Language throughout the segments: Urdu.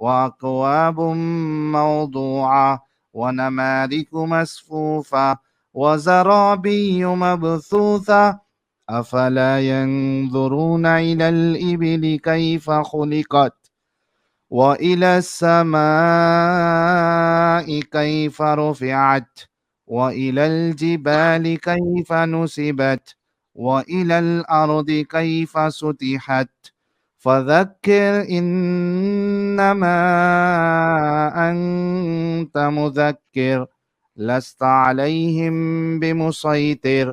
وأكواب موضوعة, ونمارق مصفوفة, وزرابي مبثوثة, أفلا ينظرون إلى الإبل كيف خلقت, وإلى السماء كيف رفعت, وإلى الجبال كيف نصبت, وإلى الأرض كيف سطحت, فذكر إنما أنت مذكر لست عليهم بمسيطر.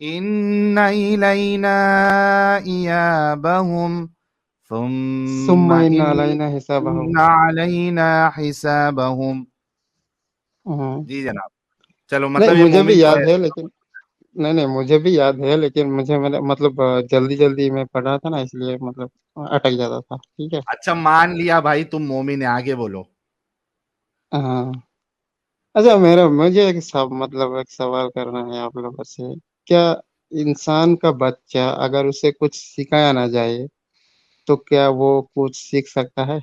ان الینا ایابہم ثم ثم ان ان علینا حسابہم. علینا حسابہم. ہاں. جی جناب. چلو نہیں مطلب یہ مجھے بھی مومن تو یاد ہے. ہے لیکن نہیں مجھے بھی یاد ہے لیکن مجھے مطلب جلدی جلدی میں پڑھ رہا تھا نا اس لیے مطلب اٹک جاتا تھا. ٹھیک ہے. اچھا مان لیا بھائی تم مومن ہے, آگے بولو. ہاں. اچھا مجھے مطلب ایک سوال کرنا ہے آپ لوگوں سے. کیا انسان کا بچہ اگر اسے کچھ سکھایا نہ جائے تو کیا وہ کچھ سیکھ سکتا ہے؟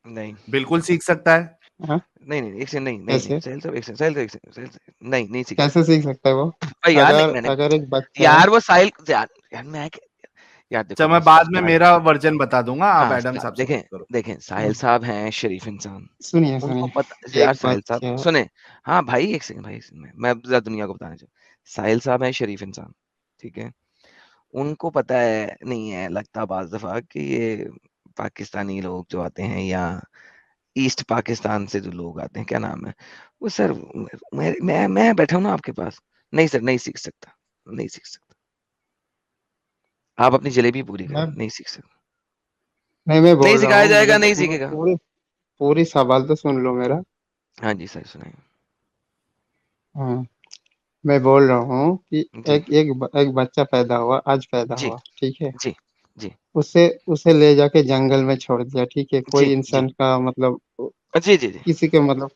نہیں بالکل سیکھ سکتا ہے. ہاں؟ نہیں ایک سے نہیں کیسے سہیل صاحب ایک سے سہیل نہیں سیکھ کیسے سکتا سیکھ سکتا ہے وہ؟ یار. نہیں اگر میں نے اگر ایک بچہ یار وہ ساحل یار میں یار اچھا دیکھو میں بس بعد میں میرا ورژن بتا دوں گا, آپ ہاں ایڈم صاحب سے دیکھیں بات کرو. دیکھیں ساحل صاحب ہیں شریف انسان, سنیے ان کو سنیے پتہ ایک یار ساحل صاحب بچہ. سنیں. ہاں بھائی ایک سیکنڈ بھائی میں ذرا دنیا کو بتانا چاہوں. ساحل صاحب ہیں شریف انسان, ٹھیک ہے. ان کو پتہ ہے نہیں ہے لگتا بعض دفعہ کہ یہ پاکستانی لوگ جو آتے ہیں یا ایسٹ پاکستان سے جو لوگ آتے ہیں, کیا نام ہے وہ سر, میں بیٹھا ہوں نا آپ کے پاس. نہیں سر نہیں سیکھ سکتا, نہیں سیکھ سکتا. آپ اپنی جلیبی پوری کریں, میں نہیں سیکھ سکتا. میں نہیں بول رہا سکھایا ہوں جائے میرا گا, نہیں سیکھے گا. پوری سوال تو سن لو میرا. ہاں جی سر سنائیں. ہاں. میں بول رہا ہوں کہ جی ایک بچہ پیدا ہوا, آج پیدا جی ہوا, ٹھیک ہے. جی جی اسے لے جا کے جنگل میں چھوڑ دیا, ٹھیک ہے. جی کوئی جی انسان کا مطلب جی جی جی کسی کے مطلب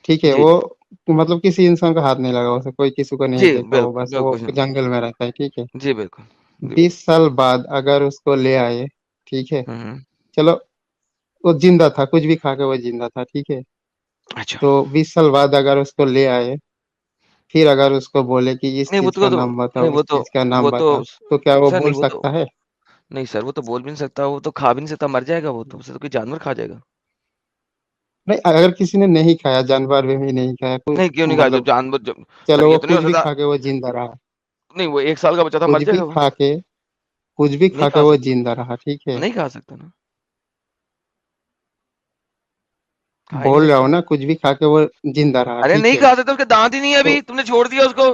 ٹھیک ہے, جی وہ جی مطلب کسی انسان کا ہاتھ نہیں لگا اسے, کوئی کسی کو نہیں جی دیکھا, وہ بالکل بس وہ بالکل جنگل میں رہتا ہے, ٹھیک ہے. جی بالکل جی 20 سال بعد اگر اس کو لے آئے, ٹھیک ہے, بالکل. چلو وہ زندہ تھا, کچھ بھی کھا کے وہ زندہ تھا, ٹھیک ہے. اچھا تو 20 سال بعد اگر اس کو لے آئے, پھر اگر اس کو بولے کہ اس نہیں وہ چیز کا تو نام بتاؤ, نہیں اس چیز کا نام وہ بتاؤ, تو کیا وہ سر بول نہیں وہ تو سکتا ہے؟ نہیں سر وہ تو بول بھی نہیں سکتا, وہ تو کھا بھی نہیں سکتا, مر جائے گا وہ تو, اسے تو کوئی جانور کھا جائے گا. نہیں اگر کسی نے نہیں کھایا, جانور بھی نہیں کھایا, نہیں کیوں نہیں کھا, جو مطلب جانور سر چلو یہ وہ تو نہیں ہو کچھ بھی سکتا. کھا کے وہ زندہ رہا, نہیں وہ 1 سال کا بچہ تھا, مر کچھ جائے بھی گا وہ. کھا کے کچھ بھی نہیں کھا کے کھا وہ سکتا, زندہ رہا, ٹھیک ہے. نہیں کھا سکتا نا, کھا ہی نہیں بول رہا سکتا. ہوں نا, کچھ بھی کھا کے وہ زندہ رہا, ارے ٹھیک نہیں ہے. کھا سکتا, اس کے دانت ہی نہیں ہے, تو ابھی تم نے چھوڑ دیا اس کو.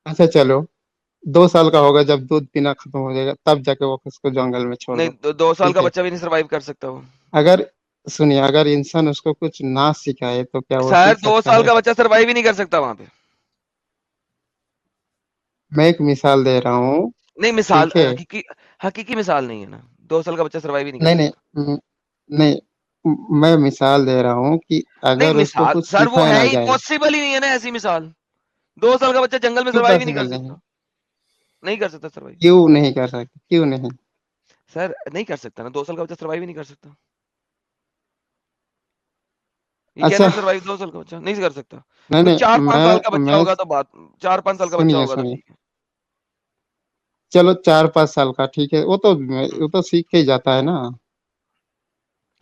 اچھا چلو 2 سال کا ہوگا, جب دودھ پینا ختم ہو جائے گا تب جا کے وہ اس کو جنگل میں چھوڑ نہیں دو, 2 سال ٹھیک کا ہے. بچہ بھی نہیں سروائو کر سکتا وہ. اگر سنیے, اگر انسان اس کو کچھ نہ سکھائے تو کیا وہ شاید سیکھ دو سکتا سال ہے؟ کا بچہ سروائو ہی نہیں کر سکتا وہاں پہ. میں ایک مثال دے رہا ہوں, نہیں مثال ٹھیک ہے. حقیقی مثال نہیں ہے نا, 2 سال کا بچہ سروائو ہی نہیں کر نہیں سکتا. نہیں نہیں, میں مثال دے رہا ہوں کہ نہیں اگر اس کو مثال کچھ سر وہ سکھایا ہے نہ ہی جائے. پاسبل ہی نہیں ہے نا ایسی مثال. 2 سال کا بچہ جنگل میں کیوں سروائو ہی نہیں کر پاسبل سکتا, نہیں کر سکتا سروائو. کیوں نہیں کر سکتے, کیوں نہیں؟ سر نہیں کر سکتا نا, 2 سال کا بچہ سروائو ہی نہیں کر سکتا. یہ کہنا اچھا سروائو 2 سال کا بچہ نہیں کر سکتا. نہیں کوئی نہیں 4-5 سال کا بچہ ہوگا تو بات, 4-5 سال کا بچہ سنیے ہوگا تو سنیے, ٹھیک ہے. چلو 4-5 سال کا ٹھیک ہے, وہ تو سیکھ کے ہی جاتا ہے نا.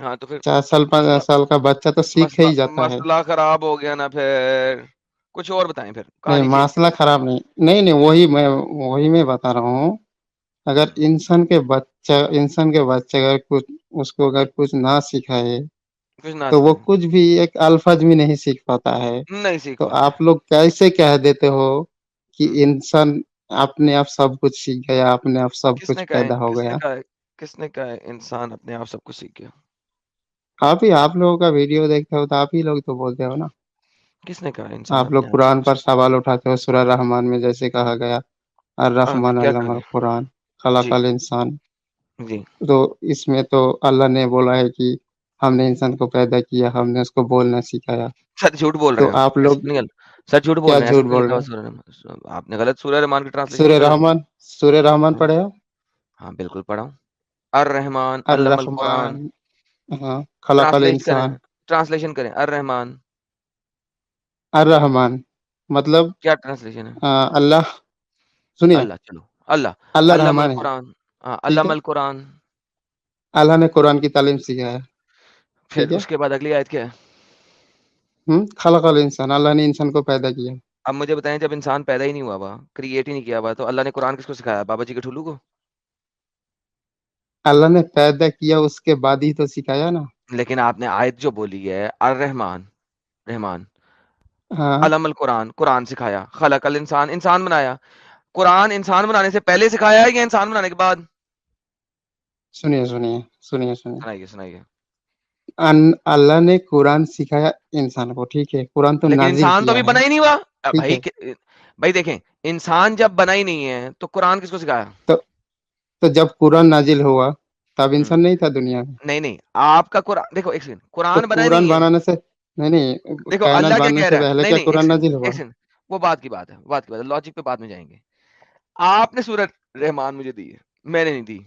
ہاں تو پھر 4 سال 5 سال کا بچہ تو سیکھ مسئلہ ہی جاتا ہے. مسئلہ خراب ہو گیا نا, پھر کچھ اور بتائیں, پھر نہیں کہانی چینج مسئلہ کریں. خراب نہیں, وہی میں بتا رہا ہوں. اگر انسان کے بچے اگر کچھ اس کو اگر کچھ نہ سکھائے کچھ نہ تو وہ سکھائیں, کچھ بھی ایک الفاظ بھی نہیں سیکھ پاتا ہے. نہیں سیکھ تو پاتا ہے. آپ لوگ کیسے کہہ دیتے ہو کہ انسان اپنے آپ سب کچھ سیکھ گیا, اپنے آپ سب کس کچھ نے کہا پیدا ہو گیا؟ کس نے کہا انسان اپنے آپ سب کچھ سیکھ گیا؟ آپ لوگوں کا ویڈیو دیکھتے ہو تو آپ ہی لوگ تو بولتے ہو نا. کس نے کہا انسان آپ لوگ اپنے آپ سب قرآن کچھ پر سیکھ سوال اٹھاتے ہو, سورہ رحمان میں جیسے کہا گیا گیا؟ الرحمن کیا علم کہا القرآن گیا؟ خلق جی الانسان. جی تو اس میں تو اللہ نے بولا ہے کہ ہم نے انسان کو پیدا کیا, ہم نے اس کو بولنا سکھایا. سر جھوٹ بول رہے تو ہیں آپ, آپ ایسا لوگ تو نہیں. سر جھوٹ بول کیا رہے ہیں, ایسا جھوٹ تو نہیں بول لکھا رہے ہوا ہیں؟ سورہ رحمان, آپ نے غلط سورہ رحمان کی ٹرانسلیشن کر دی. سورہ رحمان پڑھے ہو؟ ہاں بالکل پڑھا ہوں. الرحمن علم القرآن. الرحمن, ہاں, خلق الانسان. ٹرانسلیشن کریں الرحمن. الرحمن مطلب کیا ٹرانسلیشن ہے؟ اللہ. سنیے, اللہ, چلو اللہ. اللہ علم رحمان ہے, القرآن, ہاں ٹھیک علم ہے. القرآن. اللہ نے قرآن کی تعلیم سکھایا, پھر ٹھیک ہے. اس کے بعد اگلی آیت کیا ہے؟ خلق الانسان, اللہ نے انسان کو پیدا کیا. اب مجھے بتائیں, جب انسان پیدا ہی نہیں ہوا ہوا, کریٹ ہی نہیں کیا ہوا, تو اللہ نے قرآن کس کو سکھایا؟ بابا جی کے ٹھلو کو. اللہ نے پیدا کیا اس کے بعد ہی تو سکھایا نا. لیکن آپ نے آیت جو بولی ہے الرحمن رحمان, ہاں علم القرآن، قرآن سکھایا، خلق الانسان، انسان بنایا. قرآن انسان بنانے سے پہلے سکھایا یا انسان بنانے کے بعد؟ سنیے سنیے سنیے سنیے سنائیے سنائیے. اللہ نے قرآن سکھایا انسان کو، ٹھیک ہے، قرآن تو لیکن نازل انسان تو کیا ابھی ہے، بنا ہی نہیں ہوا. ٹھیک ہے، بھائی دیکھیں، انسان جب بنا ہی نہیں ہے تو قرآن کس کو سکھایا؟ تو جب قرآن نازل ہوا تب ہم، انسان نہیں تھا دنیا میں، نہیں نہیں، آپ کا قرآن دیکھو، ایک سیکنڈ، تو قرآن بنا ہی قرآن نہیں ہے. بنانے سے نہیں دیکھو کائنات اللہ کیا بننے کہہ سے رہا ہے، پہلے نہیں کیا نہیں، قرآن نازل ہوا؟ ایک سیکنڈ، وہ بات کی بات ہے، بات کی بات ہے، لاجک پہ بعد میں جائیں گے. آپ نے سورۃ رحمان مجھے دی ہے، میں نے نہیں دی.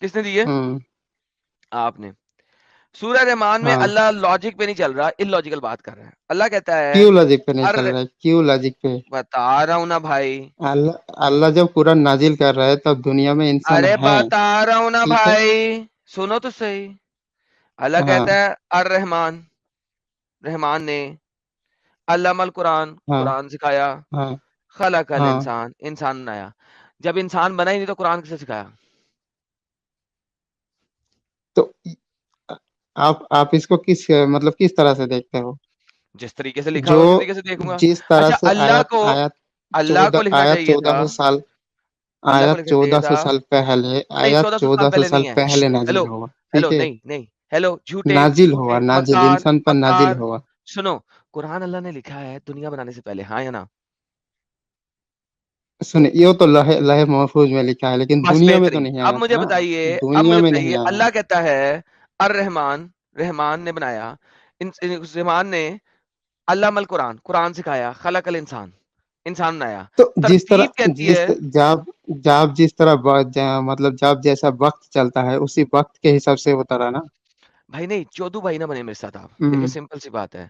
کس نے دی ہے؟ ہوں، آپ نے. سورہ رحمان میں ہاں، اللہ لاجک پہ نہیں چل رہا، ان لاجیکل بات کر رہا ہے. اللہ کہتا ہے، کیوں لاجک پہ نہیں ار چل رہا ہے؟ کیوں لاجک پہ؟ بتا رہا ہوں نا بھائی، اللہ جب قرآن نازل کر رہا ہے تب دنیا میں انسان ارے ہے، بتا رہا ہوں نا ٹھیک ہے، بھائی، سنو تو صحیح. اللہ ہاں کہتا ہے الرحمان، رحمان نے، علم القرآن، ہاں قرآن سکھایا، ہاں خلق ہاں. الانسان، انسان بنایا. جب انسان بنا ہی نہیں تو قرآن کسے سکھایا؟ تو آپ اس کو کس مطلب کس طرح سے دیکھتے ہو؟ جس طریقے سے لکھا جو ہوا اسی طریقے سے دیکھوں گا. جس طرح اچھا، سے اللہ کو لکھنا چاہیے تھا، اللہ کو آیات لکھنا چاہیے 1400 تھا. سال پہلے، نہیں، آیات 1400 سال 1400 پہلے سال نہیں ہے. پہلے نازل ہیلو ہوا، ہیلو، ٹھیک ہے، نہیں نہیں، ہیلو، جھوٹے نازل ہوا، جھوٹے نازل مکار انسان پر نازل مکار. ہوا. سنو، قرآن اللہ نے لکھا ہے دنیا بنانے سے پہلے، ہاں یا نا؟ سنیں، یہ تو لوح محفوظ میں لکھا ہے لیکن بس دنیا میں تو بہترین. نہیں اب آیا تھا مجھے نا، بتائیے، دنیا میں نہیں آیا. اللہ کہتا ہے الرحمان، رحمان نے بنایا، رحمان نے علم القرآن، قرآن سکھایا، خلق الانسان، انسان بنایا. تو جس طرح ترتیب کہتی ہے، جس طرح مطلب جب جیسا وقت چلتا ہے اسی وقت کے حساب سے ہوتا رہا نا. بھائی نہیں، چودو بھائی نہ بنے میرے ساتھ آپ. دیکھیں ہوں، سمپل سی بات ہے،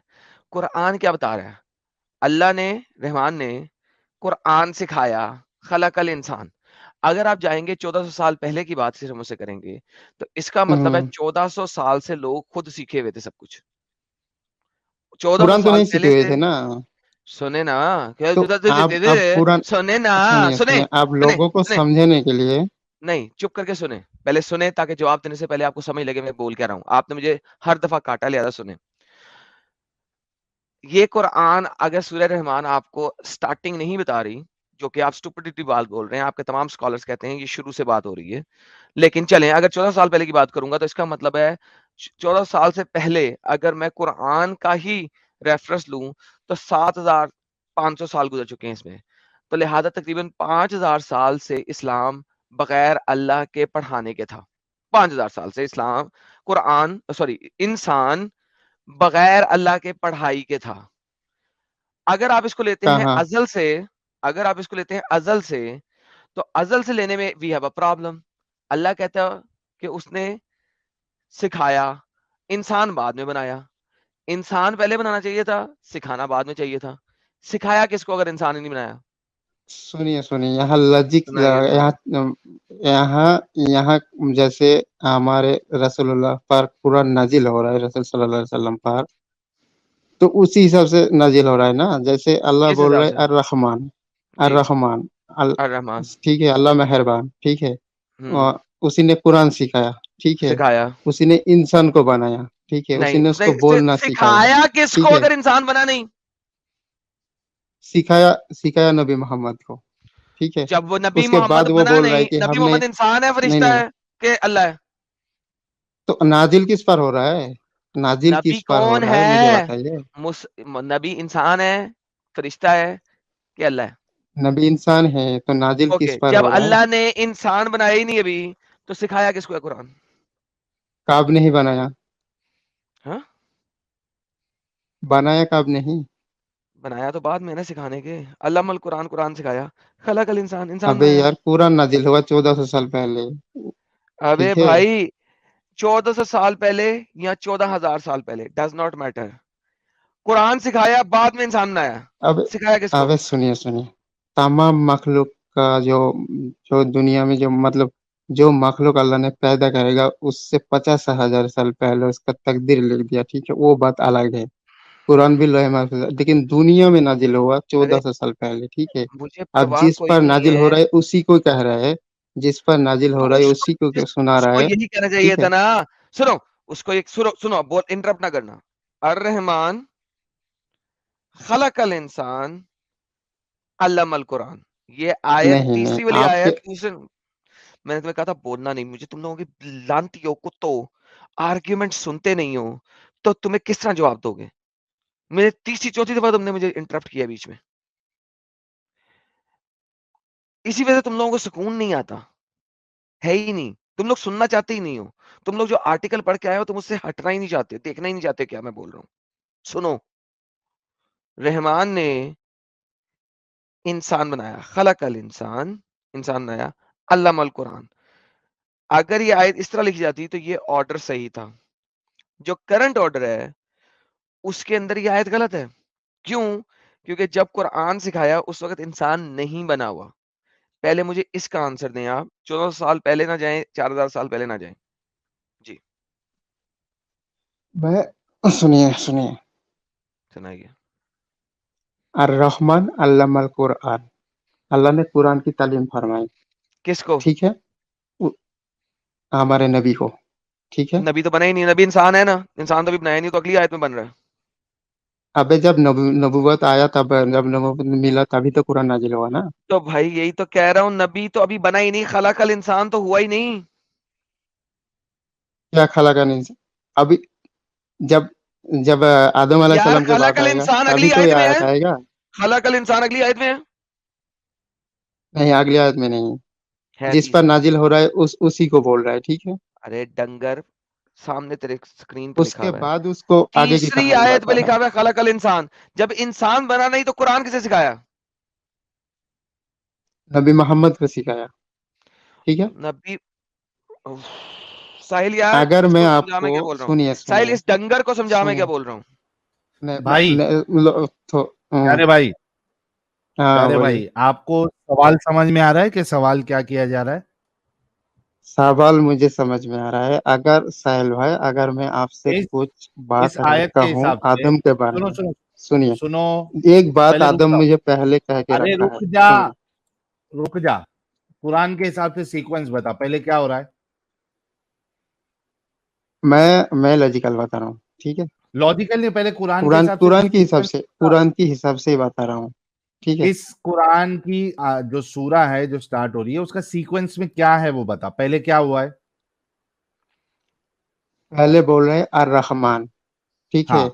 قرآن کیا بتا رہا ہے؟ اللہ نے، رحمان نے قرآن سکھایا، خلق الانسان. اگر آپ جائیں گے 1400 سال پہلے کی بات صرف مجھ سے کریں گے تو اس کا مطلب ہے ہوں. 1400 سال سے لوگ خود سیکھے ہوئے تھے سب کچھ. 1400 قرآن تو سال نہیں سیکھے پہلے ہوئے سے. تھے نا. سنے نا، تو آپ قرآن سنے نا، سنیں آپ سنے لوگوں کو سنے سمجھنے کے لیے. نہیں، چپ کر کے سنیں، پہلے سنیں تاکہ جواب دینے سے پہلے آپ کو سمجھ لگے میں بول کیا رہا ہوں. آپ نے مجھے ہر دفعہ کاٹا، لہذا سنیں. یہ قرآن اگر سورہ رحمان آپ کو سٹارٹنگ نہیں بتا رہی، جو کہ آپ سٹوپڈیٹی بات بول رہے ہیں، آپ کے تمام سکالرز کہتے ہیں یہ شروع سے بات ہو رہی ہے، لیکن چلیں اگر 14 سال پہلے کی بات کروں گا تو اس کا مطلب ہے 14 سال سے پہلے اگر میں قرآن کا ہی ریفرنس لوں تو 7500 سال گزر چکے ہیں اس میں. تو لہذا تقریباً 5000 سال سے اسلام بغیر اللہ کے پڑھانے کے تھا. 5000 سال سے اسلام، قرآن، سوری، انسان بغیر اللہ کے پڑھائی کے تھا. اگر آپ اس کو لیتے ہیں کہاں؟ ازل سے، اگر آپ اس کو لیتے ہیں ازل سے، تو ازل سے لینے میں وی ہیو اے پرابلم. اللہ کہتا ہے کہ اس نے سکھایا، انسان بعد میں بنایا. انسان پہلے بنانا چاہیے تھا، سکھانا بعد میں چاہیے تھا. سکھایا کس کو اگر انسان ہی نہیں بنایا؟ سنیے یہاں لجک، سنائیے یہاں سنائیے. یہاں یہاں جیسے ہمارے رسول اللہ پر قرآن نازل ہو رہا ہے، رسول صلی اللہ علیہ وسلم پر، تو اسی حساب سے نازل ہو رہا ہے نا. جیسے اللہ کس بول حساب رہا ہے سے؟ الرحمن، جی، الرحمن الرحمان. ٹھیک ہے، اللہ مہربان، ٹھیک ہے، ہوں، اسی نے قرآن سکھایا، ٹھیک ہے، سکھایا. اسی نے انسان کو بنایا، ٹھیک ہے، اسی نہیں نے اس کو نہیں، بولنا سکھایا، سکھایا کس ٹھیک کو ہے، اگر انسان بنا نہیں؟ سکھایا نبی محمد کو، ٹھیک ہے. جب وہ نبی اس کے محمد بعد وہ بنا بول رہا ہے نہیں، کہ نبی ہم نے، محمد انسان ہے، نہیں فرشتہ نہیں، ہے کہ اللہ ہے؟ تو نازل کس پر ہو رہا ہے؟ نازل نبی کس پر ہو کون رہا ہے مجھے ہے؟ بتائیے. نبی انسان ہے، فرشتہ ہے کہ اللہ ہے؟ نبی انسان ہے تو نازل اوکے، کس پر جب ہو رہا ہے؟ اللہ نے انسان بنایا ہی نہیں ابھی تو سکھایا کس کو ہے قرآن؟ کاب نہیں بنایا، ہاں، بنایا کاب نہیں. بنایا تو بعد میں نے سکھانے کے. علم القرآن، قرآن سکھایا، خلق الانسان، انسان ابے بنایا. یار قرآن نازل ہوا 1400 سال پہلے، ابے ٹھیک ہے. بھائی، 1400 سال پہلے یا 14,000 سال پہلے، ڈز ناٹ میٹر. قرآن سکھایا، بعد میں انسان بنایا. اب سکھایا کس کو؟ اب سنیے تمام مخلوق کا جو دنیا میں جو مطلب جو مخلوق اللہ نے پیدا کرے گا اس سے 50,000 سال پہلے اس کا تقدیر لکھ دیا، ٹھیک ہے، وہ بات الگ ہے. قرآن بھی لوح محفوظ ہے لیکن دنیا میں نازل ہوا ارے 1400 سال پہلے، ٹھیک ہے. مجھے اب پرواہ جس کوئی پر نہیں نازل ہے. ہو رہا ہے اسی کو کہہ رہا ہے، جس پر نازل تو ہو رہا ہے اس کو اسی کو سنا اس رہا کو ہے، یہی کہنا چاہیے ٹھیک ہے. تھا نا. سنو، اس کو ایک سنو بول، انٹرپٹ نہ کرنا. الرحمان، خلق الانسان علم القرآن. یہ آیت نہیں تیسری والی آپ کے آیت میں نے تمہیں کہا تھا بولنا نہیں. مجھے تم لوگوں کی لانتی ہو کتو آرگیومنٹ سنتے نہیں ہو تو تمہیں کس طرح جواب دو گے؟ میرے تیسری چوتھی دفعہ تم نے مجھے انٹرپٹ کیا بیچ میں. اسی وجہ سے تم لوگوں کو سکون نہیں آتا ہے ہی نہیں. تم لوگ سننا چاہتے ہی نہیں ہو. تم لوگ جو آرٹیکل پڑھ کے آئے ہو تم اس سے ہٹنا ہی نہیں چاہتے, دیکھنا ہی نہیں چاہتے کیا میں بول رہا ہوں. سنو, رحمان نے انسان بنایا, خلق الانسان, انسان بنایا, علم القرآن. اگر یہ آیت اس طرح لکھی جاتی تو یہ آرڈر صحیح تھا. جو کرنٹ آرڈر ہے اس کے اندر یہ آیت غلط ہے. کیوں؟ کیونکہ جب قرآن سکھایا اس وقت انسان نہیں بنا ہوا. پہلے مجھے اس کا آنسر دیں آپ. 1400 سال پہلے نہ جائیں, 4000 سال پہلے نہ جائیں. جی میں سنیے سنائیے. الرحمن علم القرآن, اللہ نے قرآن کی تعلیم فرمائی, کس کو؟ ٹھیک ہے, ہمارے نبی کو, ٹھیک ہے. نبی تو بنا ہی نہیں. نبی انسان ہے نا, انسان تو ابھی بنایا نہیں, تو اگلی آیت میں بن رہا ہے. ابے جب نبوت آیا تب, جب نبوت ملا تبھی تو قرآن نازل ہوا نا. تو بھائی یہی تو کہہ رہا ہوں, نبی تو ابھی بنا ہی نہیں, خلق الانسان تو ہوا ہی نہیں. کیا خلق نہیں, ابھی جب جب آدم علیہ یار السلام کی خلق بات آئے گا الانسان تبھی اگلی تو آیت یہ میں ہے. آیت آئے گا. خلق الانسان اگلی آیت میں ہے. نہیں, اگلی آیت میں نہیں, ہے جس پر تیسری میں. نازل ہو رہا ہے اسی کو بول رہا ہے, ٹھیک ہے. ارے ڈنگر, سامنے تیرے اسکرین پہ اس لکھا کے ہوا ہے, بعد اس کو آگے کی تیسری کہانی آیت پہ بتا رہا لکھا ہوا ہے خلق الانسان. جب انسان بنا نہیں تو قرآن کسے سکھایا؟ ہے, نبی محمد کو سکھایا, ٹھیک ہے. نبی. ساحل یار اگر اس میں کو آپ سمجھا, میں کو کیا بول رہا ہوں. سنیے ساحل اس ڈنگر کو سمجھا میں کیا بول رہا ہوں. بھائی ہوں, پیارے بھائی, ہاں پیارے بولیے. بھائی, آپ کو سوال سمجھ میں آ رہا ہے کہ سوال کیا کیا جا رہا ہے؟ سوال مجھے سمجھ میں آ رہا ہے. اگر ساحل بھائی, اگر میں آپ سے اس کچھ اس بات اگر آیت کے کہوں حساب سے, آدم کے بارے سنو میں, سنو سنیے, سنو, ایک بات پہلے رک آدم جاؤ, مجھے پہلے کہہ کے ارے رکھا ہے, رک جا, سنیے. رک جا. قرآن کے حساب سے سیکوینس بتا, پہلے کیا ہو رہا ہے. میں لاجیکل بتا رہا ہوں, ٹھیک ہے. لاجیکل نہیں, پہلے قرآن کے حساب سے قرآن کی حساب سیکوینس. سے, قرآن کی حساب سے ہی بتا رہا ہوں, ٹھیک ہے. اس قرآن کی جو سورہ ہے جو سٹارٹ ہو رہی ہے اس کا سیکوینس میں کیا ہے وہ بتا, پہلے کیا ہوا ہے. پہلے بول رہے ہیں الرحمن, ٹھیک ہاں ہے.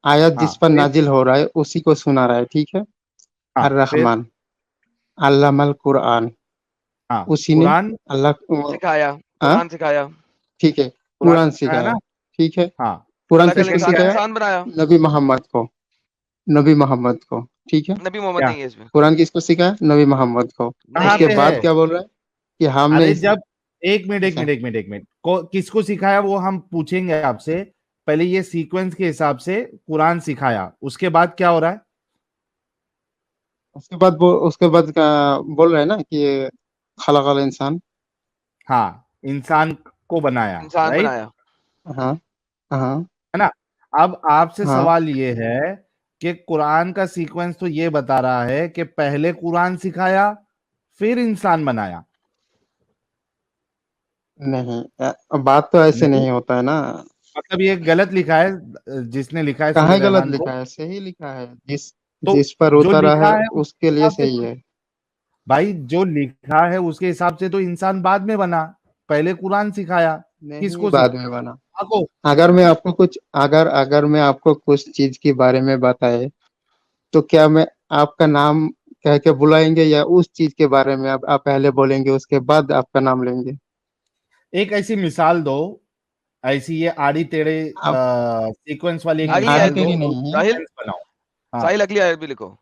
آیت ہاں جس پر پھر, نازل ہو رہا ہے اسی کو سنا رہا ہے, ٹھیک ہے. ہاں پھر, الرحمن علم القرآن, ہاں اسی نے قرآن اللہ, سکھایا, ہاں قرآن سکھایا. ٹھیک ہے, قرآن قرآن ہے نا. سکھایا, ٹھیک ہے. ہاں, قرآن خلق کس کو سیکنڈ کیا الانسان, سکھایا؟ ہے. انسان بنایا. نبی محمد کو, نبی محمد کو, ٹھیک ہے. نبی محمد کیا نہیں ہے اس میں. قرآن کس کو سکھایا؟ نبی محمد کو. اس کہاں نہیں کے پہ بعد ہے. کیا بول رہا ہے کہ ہم نے ارے جب, ایک منٹ ایک اچھا, منٹ ایک منٹ ایک منٹ, کس کو سکھایا وہ ہم پوچھیں گے آپ سے. پہلے یہ سیکوینس کے حساب سے قرآن سکھایا, اس کے بعد کیا ہو رہا ہے. اس کے بعد بول رہے ہیں نا کہ خلق الانسان. ہاں, انسان کو بنایا, انسان رائٹ بنایا. ہاں ہاں ہے نا. اب آپ سے ہاں, سوال یہ ہے کہ قرآن کا سیکوینس تو یہ بتا رہا ہے کہ پہلے قرآن سکھایا پھر انسان بنایا. نہیں, بات تو ایسے نہیں, نہیں ہوتا ہے نا. مطلب یہ غلط لکھا ہے, جس نے لکھا ہے کہاں سورہ غلط رحمان کو. لکھا ہے؟ صحیح لکھا ہے. تو جس پر جو اترا لکھا ہے ہے اس اس کے کے لیے حساب سے صحیح ہے. بھائی, جو لکھا ہے اس کے حساب سے تو انسان بعد میں بنا, پہلے قرآن سکھایا. کس نہیں, کو بعد میں سکھایا بنا. آپ کو. اگر میں آپ کو کچھ اگر میں آپ کو کچھ چیز کے بارے میں بتائے تو کیا میں آپ کا نام کہہ کے بلائیں گے, یا اس چیز کے بارے میں آپ پہلے بولیں گے اس کے بعد آپ کا نام لیں گے؟ ایک ایسی مثال دو, ایسی یہ آڑی ٹیڑے آپ سیکوینس والی ایک اگلی آڑی مثال آیت دو, بھی, ٹیڑھی اس نہیں ہے. ساحل, سیکوینس بناؤ. ہاں ساحل اگلی آیت بھی لکھو.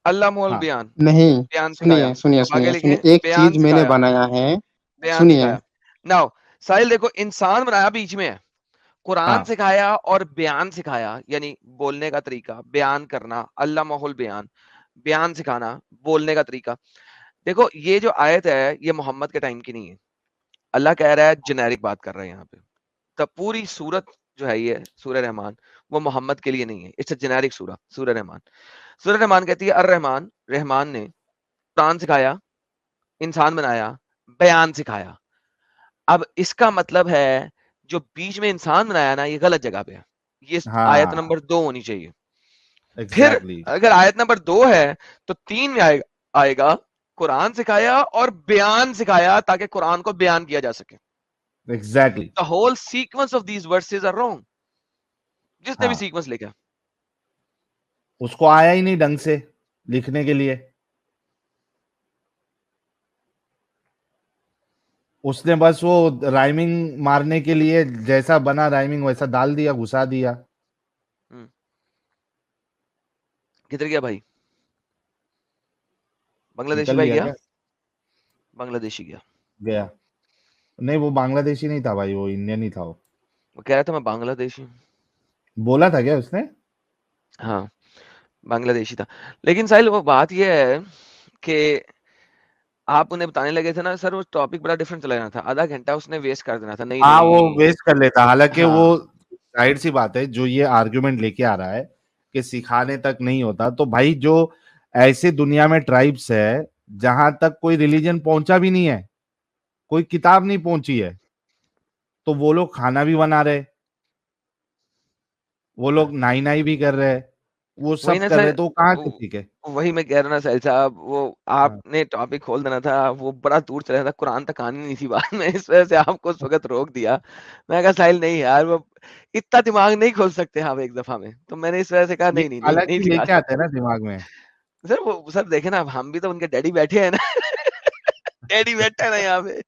علامہ ہاں, البیان, نہیں, بیان سکھایا. سنیے سنیے آگے سنیے سنیے, لکھیں ایک بیان چیز میں نے سکھایا, بنایا ہے. بیان سنیے, سکھایا. ناؤ ساحل دیکھو, انسان بنایا بیچ میں ہے, ہاں, قرآن سکھایا اور بیان سکھایا, یعنی بولنے کا طریقہ, بیان کرنا, علامہ البیان, بیان سکھانا, بولنے کا طریقہ. دیکھو یہ جو آیت ہے یہ محمد کے ٹائم کی نہیں ہے. اللہ کہہ رہا ہے جنیرک بات کر رہے ہیں یہاں پہ. تب پوری سورت جو ہے یہ سورہ رحمان وہ محمد کے لیے نہیں ہے. اٹس اے جنیرک سورہ, سورہ رحمان. سورہ رحمان کہتی ہے الرحمان, رحمان نے قرآن سکھایا, انسان بنایا, بیان سکھایا. اب اس کا مطلب ہے جو بیچ میں انسان بنایا نا یہ غلط جگہ پہ ہے. یہ آیت ہاں, نمبر 2 ہونی چاہیے. پھر Exactly. اگر آیت نمبر 2 ہے تو 3 میں آئے گا قرآن سکھایا اور بیان سکھایا تاکہ قرآن کو بیان کیا جا سکے. Exactly. The whole sequence of these verses are wrong. جس نے بھی ہاں سیکوینس لکھا اس کو آیا ہی نہیں ڈھنگ سے لکھنے کے لیے, اس نے بس وہ رائمنگ مارنے کے لیے جیسا بنا رائمنگ ویسا ڈال دیا, گھسا دیا. کدھر گیا بھائی؟ بنگلہ دیشی نکل بھائی گیا گیا؟ کیا؟ بنگلہ دیشی گیا. گیا نہیں, وہ بنگلہ دیشی نہیں تھا بھائی, وہ انڈین ہی تھا. وہ کہہ رہا تھا میں بنگلہ دیشی ہوں. بولا تھا کیا اس نے؟ ہاں بنگلہ دیشی تھا. لیکن ساحل وہ بات یہ ہے کہ آپ انہیں بتانے لگے تھے نا سر وہ ٹاپک بڑا ڈفرنٹ چلا جانا تھا, آدھا گھنٹہ اس نے ویسٹ کر دینا تھا. نہیں ہاں وہ نہیں ویسٹ کر لیتا, حالانکہ ہاں وہ ظاہر سی بات ہے جو یہ آرگیومنٹ لے کے آ رہا ہے کہ سکھانے تک نہیں ہوتا, تو بھائی جو ایسے دنیا میں ٹرائبس ہے جہاں تک کوئی ریلیجن پہنچا بھی نہیں ہے, کوئی کتاب نہیں پہنچی ہے, تو وہ لوگ کھانا بھی بنا رہے, وہ لوگ نائی نائی بھی کر رہے, وہ وہی سب نا کر سر, رہے, تو وہ کہاں سے سیکھے؟ وہی میں کہہ رہا نا ساحل صاحب, وہ ہاں. آپ نے ٹاپک کھول دینا تھا, وہ بڑا دور چلا تھا, قرآن تک آنی نہیں تھی بات میں, اس وجہ سے آپ کو اس وقت روک دیا. میں کہا ساحل نہیں یار وہ اتنا دماغ نہیں کھول سکتے ہم ایک دفعہ میں, تو میں نے اس وجہ سے کہا یہ نہیں نہیں نہیں الگ نہیں ہی فی لے الحال. کے آتے ہیں نا دماغ میں. سر وہ سر دیکھیں نا, ہم بھی تو ان کے ڈیڈی بیٹھے ہیں نا ڈیڈی بیٹھا ہے نا یہاں پہ.